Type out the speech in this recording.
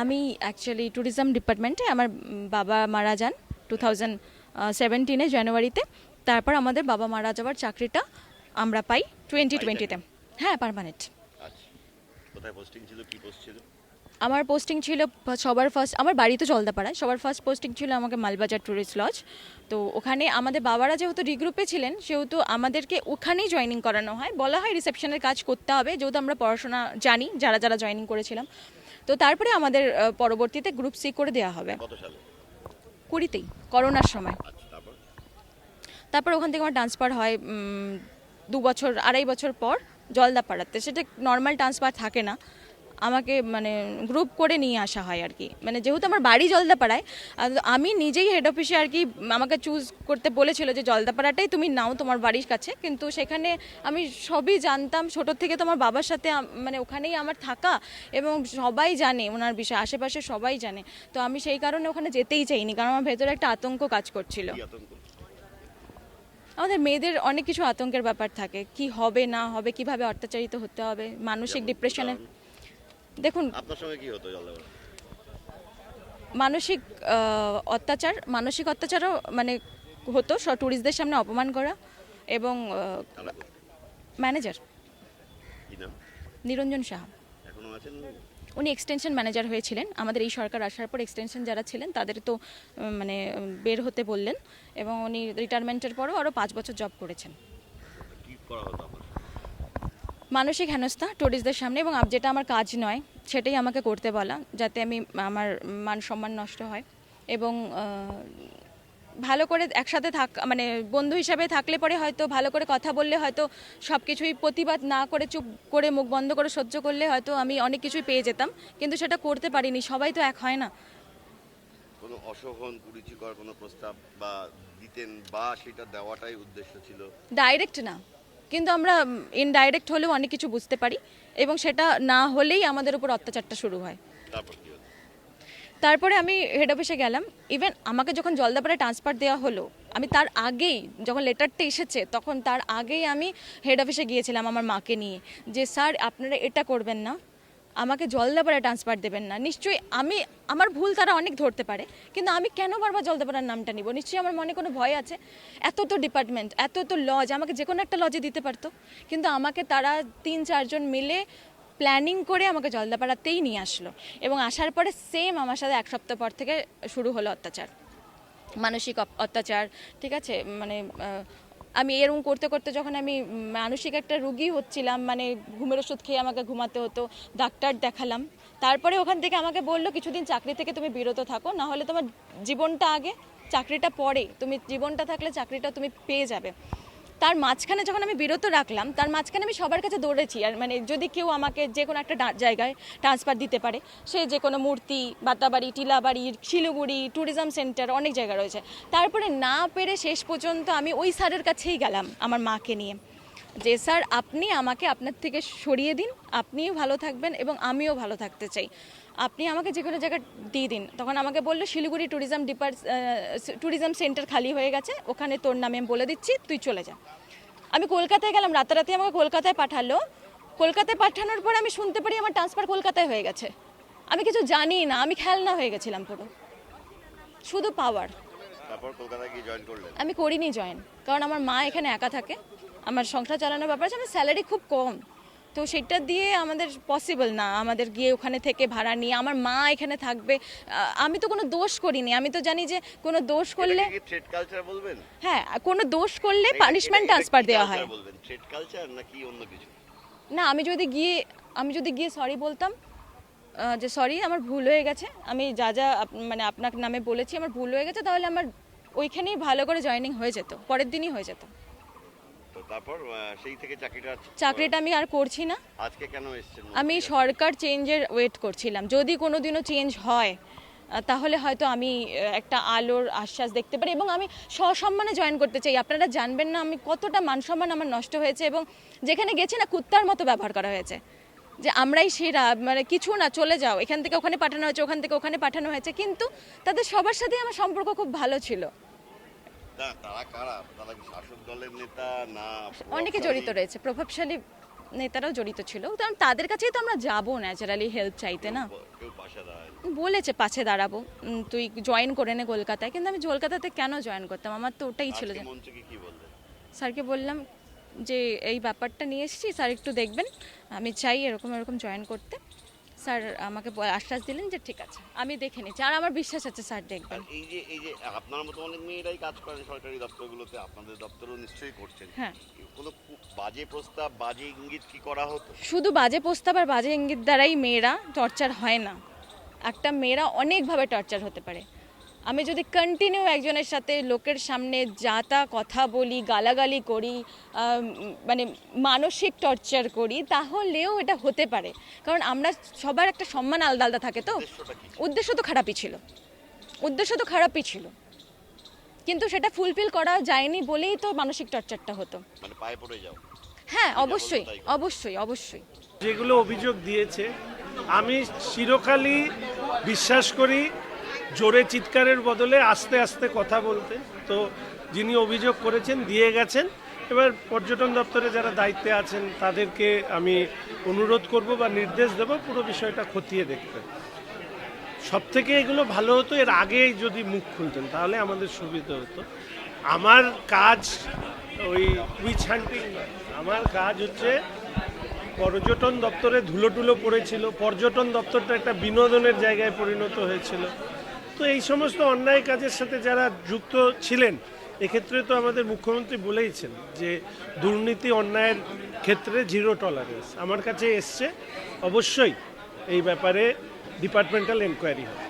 আমি actually tourism ডিপার্টমেন্টে আমার বাবা মারা যান 2017 জানুয়ারিতে। তারপর আমাদের বাবা মারা যাওয়ার চাকরিটা আমরা পাই 2020-তে। হ্যাঁ, পার্মানেন্ট। আচ্ছা, কোথায় পোস্টিং ছিল, কি পোস্ট ছিল? আমার পোস্টিং ছিল সবার ফার্স্ট, আমার বাড়ি তো জলদাপাড়ায়, সবার ফার্স্ট পোস্টিং ছিল আমাকে মালবাজার ট্যুরিস্ট লজ। তো ওখানে আমাদের বাবারা যেহেতু ডি গ্রুপে ছিলেন, সেহেতু আমাদেরকে ওখানেই জয়েনিং করানো হয়, বলা হয় রিসেপশনের কাজ করতে হবে, যেহেতু আমরা পড়াশোনা জানি যারা যারা জয়েনিং করেছিলাম। তো তারপরে আমাদের পরবর্তীতে গ্রুপ সি করে দেওয়া হবে কত সালে? 20-তেই, করোনার সময়। আচ্ছা, তারপর? তারপর ওখান থেকে আমার ট্রান্সফার হয় 2 বছর 2.5 বছর পর জলদাপাড়াতে। সেটা নর্মাল ট্রান্সফার থাকে না, আমাকে মানে গ্রুপ করে নিয়ে আসা হয় আর কি। মানে যেহেতু আমার বাড়ি জলদাপাড়ায়, আমি নিজেই হেড অফিসে আর কি আমাকে চুজ করতে বলেছিল যে জলদাপাড়াটাই তুমি নাও তোমার বাড়ির কাছে। কিন্তু সেখানে আমি সবই জানতাম ছোটোর থেকে, তোমার বাবার সাথে মানে ওখানেই আমার থাকা, এবং সবাই জানে ওনার বিষয়ে, আশেপাশে সবাই জানে। তো আমি সেই কারণে ওখানে যেতেই চাইনি, কারণ আমার ভেতরে একটা আতঙ্ক কাজ করছিল। কি আতঙ্ক? আমাদের মেয়েদের অনেক কিছু আতঙ্কের ব্যাপার থাকে, কি হবে না হবে, কিভাবে অত্যাচারিত হতে হবে, মানসিক ডিপ্রেশনে। দেখুন, আপনার সঙ্গে কি হতো জলদাপাড়া? মানসিক অত্যাচারও মানে হতো, সব ট্যুরিস্টদের সামনে অপমান করা, এবং কারা করতো? ম্যানেজার কি নাম? নিরঞ্জন সাহা, এখনো আছেন? উনি এক্সটেনশন ম্যানেজার হয়েছিলেন। আমাদের এই সরকার আসার পর এক্সটেনশন যারা ছিলেন তাদের তো মানে বের হতে বললেন, এবং উনি রিটায়ারমেন্টের পরও আরও 5 বছর জব করেছেন। কি করা হতো আপনার? মানসিক হেনস্থা ট্যুরিস্টদের সামনে, এবং যেটা আমার কাজ নয় সেটাই আমাকে করতে বলা, যাতে আমার মান সম্মান নষ্ট হয়। এবং ভালো করে একসাথে মানে বন্ধু হিসাবে থাকলে পরে হয়তো ভালো করে কথা বললে হয়তো সব কিছুই, প্রতিবাদ না করে চুপ করে মুখ বন্ধ করে সহ্য করলে হয়তো আমি অনেক কিছুই পেয়ে যেতাম, কিন্তু সেটা করতে পারিনি। সবাই তো এক হয় না। কোনো অসহন কুরুচিকর কোনো প্রস্তাব বা দিতেন, বা সেটা দেওয়াটাই উদ্দেশ্য ছিল? ডাইরেক্ট না, কিন্তু আমরা ইনডাইরেক্ট হলেও অনেক কিছু বুঝতে পারি, এবং সেটা না হলেই আমাদের উপর অত্যাচারটা শুরু হয়। তারপর কি হলো? তারপরে আমি হেড অফিসে গেলাম। ইভেন আমাকে যখন জলদাপাড়ায় ট্রান্সফার দেওয়া হলো, আমি তার আগেই, যখন লেটারটা এসেছে তখন তার আগেই আমি হেড অফিসে গিয়েছিলাম আমার মাকে নিয়ে, যে স্যার আপনারা এটা করবেন না, আমাকে জলদাপাড়ায় ট্রান্সফার দেবেন না। নিশ্চয়ই আমার ভুল তারা অনেক ধরতে পারে, কিন্তু আমি কেন বারবার জলদাপাড়ার নামটা নিব? নিশ্চয়ই আমার মনে কোনো ভয় আছে। এত তো ডিপার্টমেন্ট, এত তো লজ, আমাকে যে কোনো একটা লজে দিতে পারতো, কিন্তু আমাকে তারা 3-4 জন মিলে প্ল্যানিং করে আমাকে জলদাপাড়াতেই নিয়ে আসলো, এবং আসার পরে সেম আমার সাথে 1 সপ্তাহ পর থেকে শুরু হলো অত্যাচার, মানসিক অত্যাচার। ঠিক আছে, মানে আমি এরকম করতে করতে যখন আমি মানসিক একটা রুগী হচ্ছিলাম, মানে ঘুমের ওষুধ খেয়ে আমাকে ঘুমাতে হতো, ডাক্তার দেখালাম। তারপরে ওখান থেকে আমাকে বললো কিছুদিন চাকরি থেকে তুমি বিরত থাকো, না হলে তোমার জীবনটা আগে, চাকরিটা পরে, তুমি জীবনটা থাকলে চাকরিটা তুমি পেয়ে যাবে। তার মাঝখানে যখন আমি বিরত রাখলাম, তার মাঝখানে আমি সবার কাছে দৌড়েছি। আর মানে যদি কেউ আমাকে যে কোনো একটা জায়গায় ট্রান্সফার দিতে পারে, সে যে কোনো মূর্তি, বাতাবাড়ি, টিলাবাড়ি, শিলিগুড়ি, ট্যুরিজম সেন্টার, অনেক জায়গা রয়েছে। তারপরে না পেরে শেষ পর্যন্ত আমি ওই স্যারের কাছেই গেলাম আমার মাকে নিয়ে, যে স্যার আপনি আমাকে আপনার থেকে সরিয়ে দিন, আপনিও ভালো থাকবেন এবং আমিও ভালো থাকতে চাই, আপনি আমাকে যে কোনো জায়গায় দিয়ে দিন। তখন আমাকে বললো শিলিগুড়ি ট্যুরিজম সেন্টার খালি হয়ে গেছে, ওখানে তোর নামে আমি বলে দিচ্ছি, তুই চলে যা। আমি কলকাতায় গেলাম, রাতারাতি আমাকে কলকাতায় পাঠালো। কলকাতায় পাঠানোর পর আমি শুনতে পারি আমার ট্রান্সফার কলকাতায় হয়ে গেছে। আমি কিছু জানি না, আমি খেলনা হয়ে গেছিলাম পুরো, শুধু পাওয়ার। তারপর কলকাতায় গিয়ে জয়েন করলেন? আমি করিনি জয়েন, কারণ আমার মা এখানে একা থাকে, আমার সংসার চালানোর ব্যাপার আছে, আমার স্যালারি খুব কম, তো সেটা দিয়ে আমাদের পসিবল না আমাদের গিয়ে ওখানে থেকে ভাড়া নিয়ে আমার মা এখানে থাকবে। আমি তো কোনো দোষ করিনি, আমি তো জানি যে কোনো দোষ করলে, এটাকে কি থ্রেড কালচার বলবেন? হ্যাঁ, কোনো দোষ করলে পানিশমেন্ট ট্রান্সফার দেওয়া হয়। বলবেন থ্রেড কালচার নাকি অন্য কিছু? না, আমি যদি গিয়ে সরি বলতাম, যে সরি আমার ভুল হয়ে গেছে, আমি যা যা মানে আপনার নামে বলেছি আমার ভুল হয়ে গেছে, তাহলে আমার ওইখানেই ভালো করে জয়েনিং হয়ে যেত, পরের দিনই হয়ে যেত। তো তারপর সেই থেকে চাকরিটা আমি আর করছি না। আজকে কেন এসেছেন? আমি সরকার চেঞ্জের ওয়েট করছিলাম, যদি কোনো দিনও চেঞ্জ হয় তাহলে হয়তো আমি একটা আলোর আশ্বাস দেখতে পারি, এবং আমি সসম্মানে জয়েন করতে চাই। আপনারা জানবেন না আমি কতটা মান সম্মান আমার নষ্ট হয়েছে, এবং যেখানে গেছি না কুত্তার মতো ব্যবহার করা হয়েছে, যে আমরাই সেরা, মানে কিছু না, চলে যাও, এখান থেকে ওখানে পাঠানো হয়েছে, ওখান থেকে ওখানে পাঠানো হয়েছে, কিন্তু তাদের সবার সাথে আমার সম্পর্ক খুব ভালো ছিল। তারা কারা? তারা কি শাসক দলের নেতা না অনেকে জড়িত রয়েছে, প্রভাবশালী নেতারাও জড়িত ছিল, কারণ তাদের কাছেই তো আমরা যাবো ন্যাচারালি হেল্প চাইতে না। কেউ পাশে দাঁড়ায়? বলেছে পাশে দাঁড়াবো, তুই জয়েন করে নে কলকাতায়, কিন্তু আমি কলকাতাতে কেন জয়েন করতাম, আমার তো ওটাই ছিল যে আজকে মঞ্চে কি বললেন? স্যারকে বললাম যে এই ব্যাপারটা নিয়ে এসেছি, স্যার একটু দেখবেন, আমি চাই এরকম এরকম জয়েন করতে। স্যার আমাকে আশ্বাস দিলেন যে ঠিক আছে, আমি দেখে নিচ্ছি, আর আমার বিশ্বাস আছে স্যার দেখবেন। আর এই যে আপনার মতো অনেক মেয়েরাই কাজ করেন সরকারি দপ্তরগুলোতে, আপনাদের দপ্তরও নিশ্চয়ই করছেন। হ্যাঁ। কোনো বাজে প্রস্তাব, বাজে ইঙ্গিত কি করা হতো? শুধু বাজে প্রস্তাব আর বাজে ইঙ্গিত দ্বারাই মেয়েরা টর্চার হয় না, একটা মেয়েরা অনেকভাবে টর্চার হতে পারে। আমি যদি কন্টিনিউ একজনের সাথে লোকের সামনে যা তা কথা বলি, গালাগালি করি, মানে মানসিক টর্চার করি, তাহলেও এটা হতে পারে, কারণ আমরা সবার একটা সম্মান আলাদা আলাদা থাকে। তো উদ্দেশ্যটা কি? উদ্দেশ্য তো খারাপই ছিল, উদ্দেশ্য তো খারাপই ছিল, কিন্তু সেটা ফুলফিল করা যায়নি বলেই তো মানসিক টর্চারটা হতো। মানে পায়ে পড়ে যাও? হ্যাঁ, অবশ্যই অবশ্যই অবশ্যই। যেগুলো অভিযোগ দিয়েছে আমি চিরকালই বিশ্বাস করি জোরে চিৎকারের বদলে আস্তে আস্তে কথা বলতে। তো যিনি অভিযোগ করেছেন দিয়ে গেছেন, এবার পর্যটন দপ্তরে যারা দায়িত্বে আছেন তাদেরকে আমি অনুরোধ করব বা নির্দেশ দেব পুরো বিষয়টা খতিয়ে দেখতে। সব থেকে এগুলো ভালো হতো এর আগেই যদি মুখ খুলতেন, তাহলে আমাদের সুবিধা হতো। আমার কাজ ওই উইচ হান্টিং নয়, আমার কাজ হচ্ছে পর্যটন দপ্তরে ধুলো টুলো পড়েছিল, পর্যটন দপ্তরটা একটা বিনোদনের জায়গায় পরিণত হয়েছিল। তো এই সমস্ত অন্যায় কাজের সাথে যারা যুক্ত ছিলেন, এক্ষেত্রে তো আমাদের মুখ্যমন্ত্রী বলেইছেন যে দুর্নীতি অন্যায়ের ক্ষেত্রে জিরো টলারেন্স। আমার কাছে এসছে, অবশ্যই এই ব্যাপারে ডিপার্টমেন্টাল এনকোয়ারি হবে।